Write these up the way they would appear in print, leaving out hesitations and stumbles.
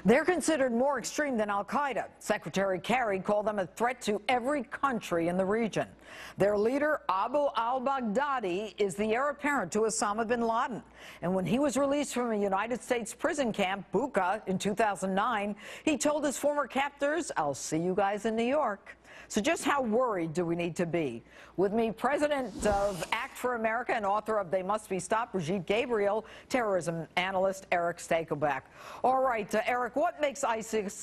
They're considered more extreme than al-Qaeda. Secretary Kerry called them a threat to every country in the region. Their leader, Abu al-Baghdadi, is the heir apparent to Osama bin Laden. And when he was released from a United States prison camp, Bucca, in 2009, he told his former captors, "I'll see you guys in New York." So just how worried do we need to be? With me, president of Act for America and author of They Must Be Stopped, Brigitte Gabriel, terrorism analyst Eric Stakelbeck. All right, Eric, what makes ISIS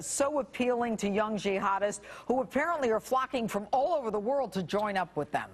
so appealing to young jihadists who apparently are flocking from all over the world to join up with them?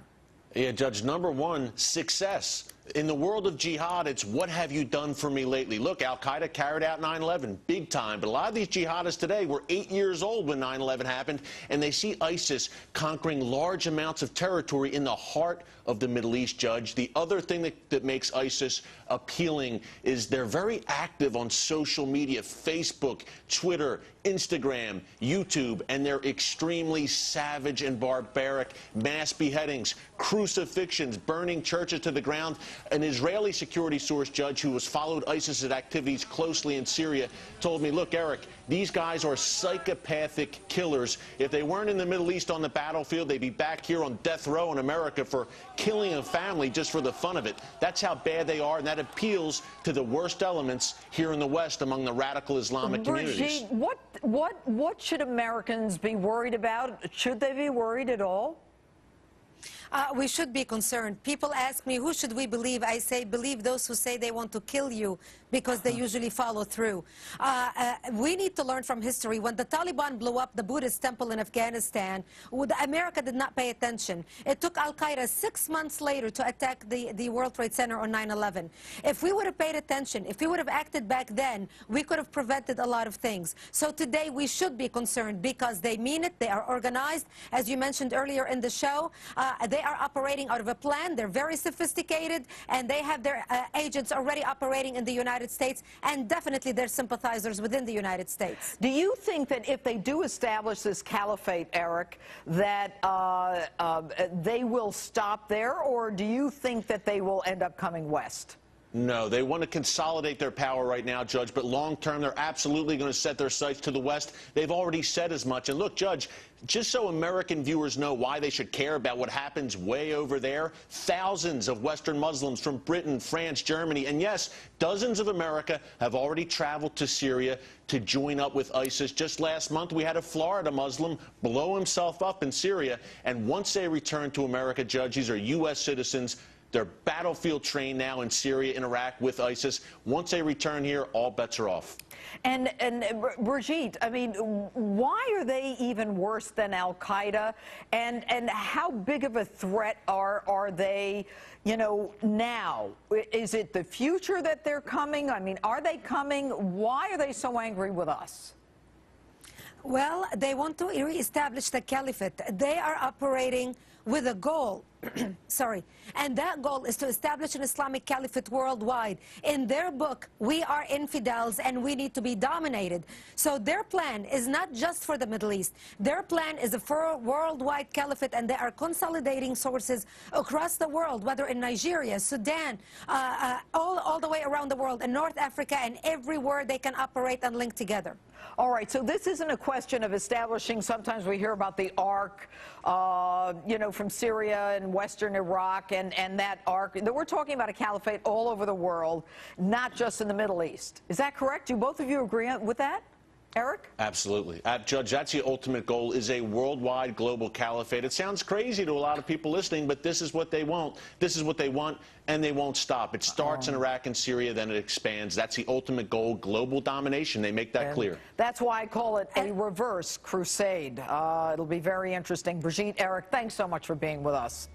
Yeah, Judge, number one, success. In the world of jihad, it's what have you done for me lately? Look, al-Qaeda carried out 9/11, big time. But a lot of these jihadists today were 8 years old when 9/11 happened, and they see ISIS conquering large amounts of territory in the heart of the Middle East, Judge. The other thing that makes ISIS appealing is they're very active on social media, Facebook, Twitter, Instagram, YouTube, and they're extremely savage and barbaric. Mass beheadings, crucifixions, burning churches to the ground. An Israeli security source, Judge, who has followed ISIS's activities closely in Syria, told me, look, Eric, these guys are psychopathic killers. If they weren't in the Middle East on the battlefield, they'd be back here on death row in America for killing a family just for the fun of it. That's how bad they are, and that appeals to the worst elements here in the West among the radical Islamic communities. What should Americans be worried about? Should they be worried at all? We should be concerned. People ask me, who should we believe? I say, believe those who say they want to kill you, because they usually follow through. We need to learn from history. When the Taliban blew up the Buddhist temple in Afghanistan, America did not pay attention. It took al-Qaeda 6 months later to attack the World Trade Center on 9/11. If we would have paid attention, if we would have acted back then, we could have prevented a lot of things. So today we should be concerned because they mean it, they are organized. As you mentioned earlier in the show, they are operating out of a plan. They're very sophisticated, and they have their agents already operating in the United States, and definitely their sympathizers within the United States. Do you think that if they do establish this caliphate, Eric, that they will stop there, or do you think that they will end up coming west? No, they want to consolidate their power right now, Judge, but long term, they're absolutely going to set their sights to the West. They've already said as much. And look, Judge, just so American viewers know why they should care about what happens way over there, thousands of Western Muslims from Britain, France, Germany, and yes, dozens of America have already traveled to Syria to join up with ISIS. Just last month, we had a Florida Muslim blow himself up in Syria, and once they return to America, Judge, these are U.S. citizens. They're battlefield trained now in Syria and Iraq with ISIS. Once they return here, all bets are off. And Brigitte, I mean, why are they even worse than al-Qaeda? And how big of a threat are they, you know, now? Is it the future that they're coming? I mean, are they coming? Why are they so angry with us? Well, they want to reestablish the caliphate. They are operating with a goal. Sorry. And that goal is to establish an Islamic caliphate worldwide. In their book, we are infidels and we need to be dominated. So their plan is not just for the Middle East. Their plan is for a worldwide caliphate, and they are consolidating sources across the world, whether in Nigeria, Sudan, all the way around the world, in North Africa, and everywhere they can operate and link together. All right, so this isn't a question of establishing, sometimes we hear about the ark, you know, from Syria and Western Iraq, and that ark. We're talking about a caliphate all over the world, not just in the Middle East. Is that correct? Do both of you agree with that? Eric? Absolutely. Judge, that's the ultimate goal, is a worldwide global caliphate. It sounds crazy to a lot of people listening, but this is what they want. This is what they want, and they won't stop. It starts in Iraq and Syria, then it expands. That's the ultimate goal, global domination. They make that clear. That's why I call it a reverse crusade. It'll be very interesting. Brigitte, Eric, thanks so much for being with us.